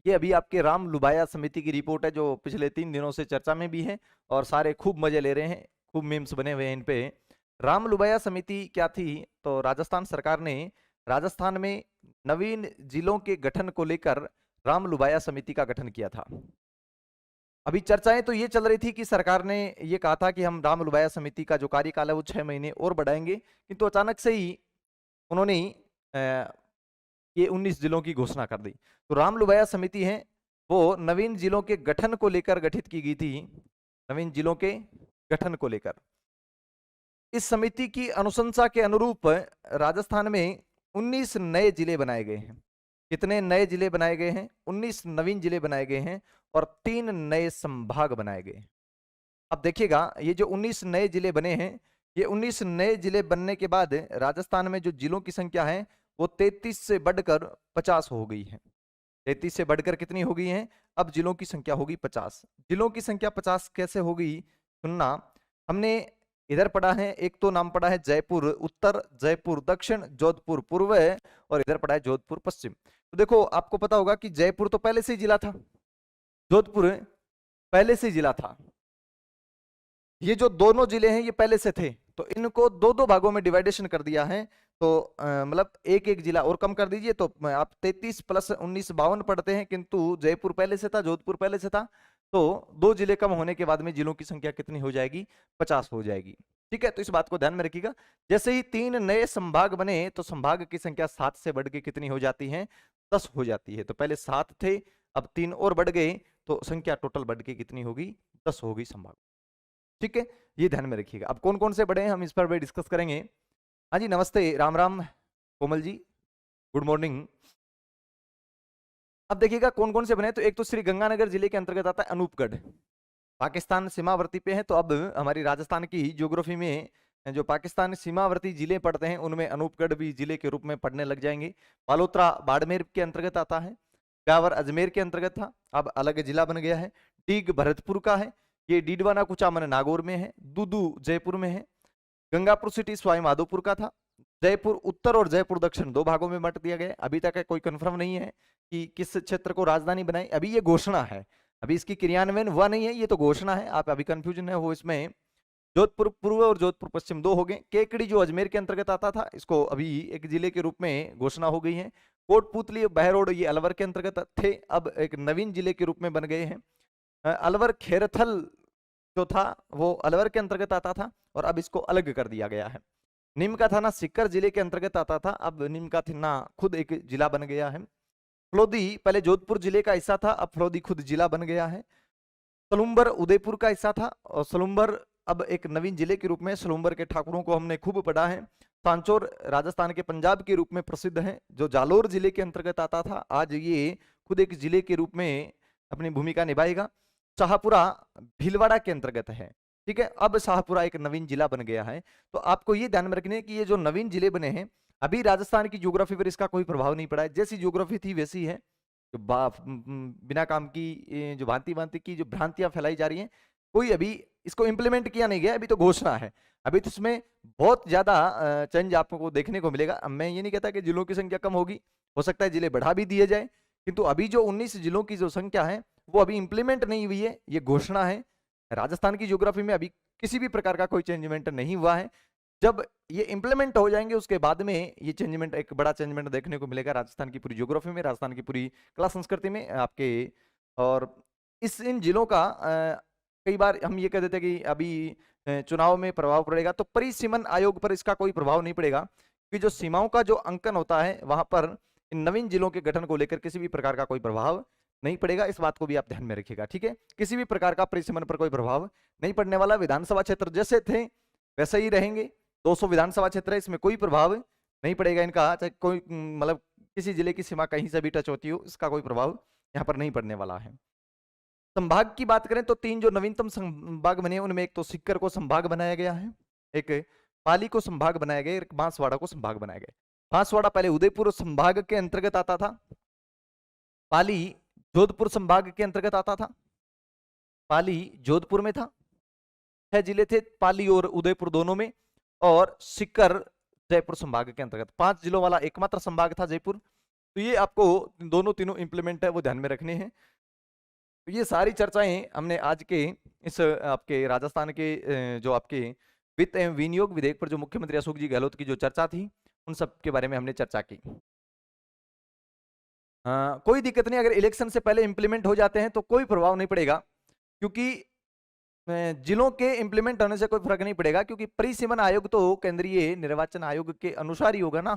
ये अभी आपके राम लुभाया समिति की रिपोर्ट है, जो पिछले 3 दिनों से चर्चा में भी है और सारे खूब मजे ले रहे हैं, खूब मीम्स बने हुए हैं इन पे। राम लुभाया समिति क्या थी? तो राजस्थान सरकार ने राजस्थान में नवीन जिलों के गठन को लेकर राम लुभाया समिति का गठन किया था। अभी चर्चाएं तो ये चल रही थी कि सरकार ने ये कहा था कि हम राम लुभाया समिति का जो कार्यकाल है वो 6 महीने और बढ़ाएंगे, किंतु अचानक से ही उन्होंने ये 19 जिलों की घोषणा कर दी। तो राम लुभाया समिति है वो नवीन जिलों के गठन को लेकर गठित की गई थी, नवीन जिलों के गठन को लेकर। इस समिति की अनुशंसा के अनुरूप राजस्थान में 19 नए जिले बनाए गए हैं। कितने नए जिले बनाए गए हैं? 19 नवीन जिले बनाए गए हैं और 3 नए संभाग बनाए गए हैं। अब देखिएगा, ये जो 19 नए जिले बने हैं, ये 19 नए जिले बनने के बाद राजस्थान में जो जिलों की संख्या है वो 33 से बढ़कर 50 हो गई है। 33 से बढ़कर कितनी हो गई है? अब जिलों की संख्या होगी 50। जिलों की संख्या 50 कैसे हो गई? सुनना, हमने इधर पढ़ा है, एक तो नाम पढ़ा है जयपुर उत्तर, जयपुर दक्षिण, जोधपुर पूर्व, और इधर पढ़ा है जोधपुर पश्चिम। तो देखो, आपको पता होगा कि जयपुर तो पहले से ही जिला था, जोधपुर पहले से ही जिला था। ये जो दोनों जिले हैं ये पहले से थे, तो इनको दो दो भागों में डिवाइडेशन कर दिया है। तो मतलब एक एक जिला और कम कर दीजिए, तो आप 33 + 19 52 पढ़ते हैं, किंतु जयपुर पहले से था, जोधपुर पहले से था, तो 2 जिले कम होने के बाद में जिलों की संख्या कितनी हो जाएगी? 50 हो जाएगी। ठीक है, तो इस बात को ध्यान में रखिएगा। जैसे ही 3 नए संभाग बने तो संभाग की संख्या 7 से बढ़ के कितनी हो जाती है? 10 हो जाती है। तो पहले 7 थे, अब 3 और बढ़ गए, तो संख्या टोटल बढ़ के कितनी होगी? 10 होगी संभाग। ठीक है, ये ध्यान में रखिएगा। अब कौन कौन से बड़े हैं हम इस पर भी डिस्कस करेंगे। हाँ जी, नमस्ते, राम राम कोमल जी, गुड मॉर्निंग। अब देखिएगा कौन कौन से बने। तो एक तो श्री गंगानगर जिले के अंतर्गत आता है अनूपगढ़, पाकिस्तान सीमावर्ती पे है। तो अब हमारी राजस्थान की ज्योग्राफी में जो पाकिस्तान सीमावर्ती जिले पड़ते हैं उनमें अनूपगढ़ भी जिले के रूप में पढ़ने लग जाएंगे। बालोतरा बाड़मेर के अंतर्गत आता है, ब्यावर अजमेर के अंतर्गत था, अब अलग जिला बन गया है। डीग भरतपुर का है, ये डीडवाना कुचामन नागौर में है। दूदू जयपुर में है। गंगापुर सिटी सवाई माधोपुर का था। जयपुर उत्तर और जयपुर दक्षिण 2 भागों में बांट दिया गया। अभी तक कोई कंफर्म नहीं है कि किस क्षेत्र को राजधानी बनाई, अभी ये घोषणा है, अभी इसकी क्रियान्वयन हुआ नहीं है, ये तो घोषणा है। आप अभी कंफ्यूजन है वो इसमें। जोधपुर पूर्व और जोधपुर पश्चिम 2 हो गए। केकड़ी जो अजमेर के अंतर्गत आता था, इसको अभी एक जिले के रूप में घोषणा हो गई है। कोटपुतली बहरोड ये अलवर के अंतर्गत थे, अब एक नवीन जिले के रूप में बन गए हैं। अलवर खेरथल जो था वो अलवर के अंतर्गत आता था और अब इसको अलग कर दिया गया है। नीम का थाना सीकर जिले के अंतर्गत आता था, अब नीम का थाना खुद एक जिला बन गया है। फलोदी पहले जोधपुर जिले का हिस्सा था, अब फलोदी खुद जिला बन गया है। सलुम्बर उदयपुर का हिस्सा था और सलुम्बर अब एक नवीन जिले के रूप में। सलुम्बर के ठाकुरों को हमने खूब पढ़ा है। सांचौर राजस्थान के पंजाब के रूप में प्रसिद्ध है, जो जालोर जिले के अंतर्गत आता था, आज ये खुद एक जिले के रूप में अपनी भूमिका निभाएगा। शाहपुरा भीलवाड़ा के अंतर्गत है। ठीक है, अब शाहपुरा एक नवीन जिला बन गया है। तो आपको ये ध्यान में रखना है कि ये जो नवीन जिले बने हैं, अभी राजस्थान की ज्योग्राफी पर इसका कोई प्रभाव नहीं पड़ा है। जैसी ज्योग्राफी थी वैसी है। जो बिना काम की जो भांति भांति की जो भ्रांतियां फैलाई जा रही हैं, कोई अभी इसको इंप्लीमेंट किया नहीं गया, अभी तो घोषणा है। अभी तो इसमें बहुत ज्यादा चेंज आपको देखने को मिलेगा। अब मैं ये नहीं कहता कि जिलों की संख्या कम होगी, हो सकता है जिले बढ़ा भी दिए जाए, किंतु अभी जो 19 जिलों की जो संख्या है वो अभी इंप्लीमेंट नहीं हुई है, ये घोषणा है। राजस्थान की ज्योग्राफी में अभी किसी भी प्रकार का कोई चेंजमेंट नहीं हुआ है। जब ये इंप्लीमेंट हो जाएंगे उसके बाद में ये चेंजमेंट, एक बड़ा चेंजमेंट देखने को मिलेगा राजस्थान की पूरी ज्योग्राफी में, राजस्थान की पूरी कला संस्कृति में आपके। और इन जिलों का कई बार हम ये कह देते हैं कि अभी चुनाव में प्रभाव पड़ेगा, तो परिसीमन आयोग पर इसका कोई प्रभाव नहीं पड़ेगा, क्योंकि जो सीमाओं का जो अंकन होता है वहां पर इन नवीन जिलों के गठन को लेकर किसी भी प्रकार का कोई प्रभाव नहीं पड़ेगा। इस बात को भी आप ध्यान में रखिएगा। ठीक है, किसी भी प्रकार का परिसीमन पर कोई प्रभाव नहीं पड़ने वाला। विधानसभा क्षेत्र जैसे थे वैसे ही रहेंगे। 200 विधानसभा क्षेत्र है, इसमें कोई प्रभाव नहीं पड़ेगा इनका, चाहे कोई मतलब किसी जिले की सीमा कहीं से भी टच होती हो, इसका कोई प्रभाव यहाँ पर नहीं पड़ने वाला है। संभाग की बात करें तो 3 जो नवीनतम संभाग बने उनमें एक तो सीकर को संभाग बनाया गया है, एक पाली को संभाग बनाया गया, एक बांसवाड़ा को संभाग बनाया गया। बांसवाड़ा पहले उदयपुर संभाग के अंतर्गत आता था, पाली जोधपुर संभाग के अंतर्गत आता था, पाली जोधपुर में था। 6 जिले थे पाली और उदयपुर दोनों में, और सीकर जयपुर संभाग के अंतर्गत। 5 जिलों वाला एकमात्र संभाग था जयपुर। तो ये आपको दोनों तीनों इंप्लीमेंट है वो ध्यान में रखने हैं। तो ये सारी चर्चाएं हमने आज के इस आपके राजस्थान के जो आपके वित्त एवं विनियोग विधेयक पर जो मुख्यमंत्री अशोक जी गहलोत की जो चर्चा थी उन सब के बारे में हमने चर्चा की। कोई दिक्कत नहीं, अगर इलेक्शन से पहले इंप्लीमेंट हो जाते हैं तो कोई प्रभाव नहीं पड़ेगा, क्योंकि जिलों के इंप्लीमेंट होने से कोई फर्क नहीं पड़ेगा, क्योंकि परिसीमन आयोग तो केंद्रीय निर्वाचन आयोग के अनुसार ही होगा ना।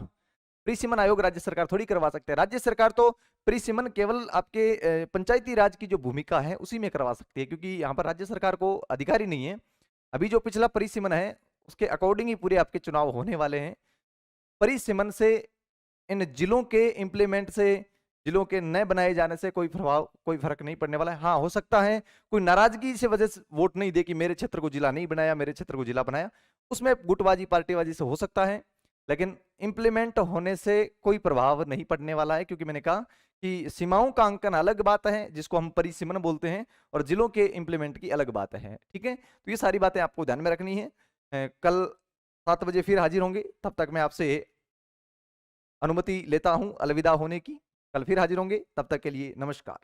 परिसीमन आयोग राज्य सरकार थोड़ी करवा सकते हैं। राज्य सरकार तो परिसीमन केवल आपके पंचायती राज की जो भूमिका है उसी में करवा सकती है, क्योंकि यहाँ पर राज्य सरकार को अधिकार ही नहीं है। अभी जो पिछला परिसीमन है उसके अकॉर्डिंग ही पूरे आपके चुनाव होने वाले हैं। परिसीमन से इन जिलों के इंप्लीमेंट से, जिलों के नए बनाए जाने से कोई प्रभाव, कोई फर्क नहीं पड़ने वाला है। हाँ, हो सकता है कोई नाराजगी से वजह से वोट नहीं दे कि मेरे क्षेत्र को जिला नहीं बनाया, मेरे क्षेत्र को जिला बनाया, उसमें गुटबाजी पार्टीबाजी से हो सकता है, लेकिन इंप्लीमेंट होने से कोई प्रभाव नहीं पड़ने वाला है। क्योंकि मैंने कहा कि सीमाओं का अंकन अलग बात है जिसको हम परिसीमन बोलते हैं, और जिलों के इंप्लीमेंट की अलग बात है। ठीक है, तो ये सारी बातें आपको ध्यान में रखनी है। कल 7 बजे फिर हाजिर होंगे, तब तक मैं आपसे अनुमति लेता हूं अलविदा होने की। कल फिर हाजिर होंगे, तब तक के लिए नमस्कार।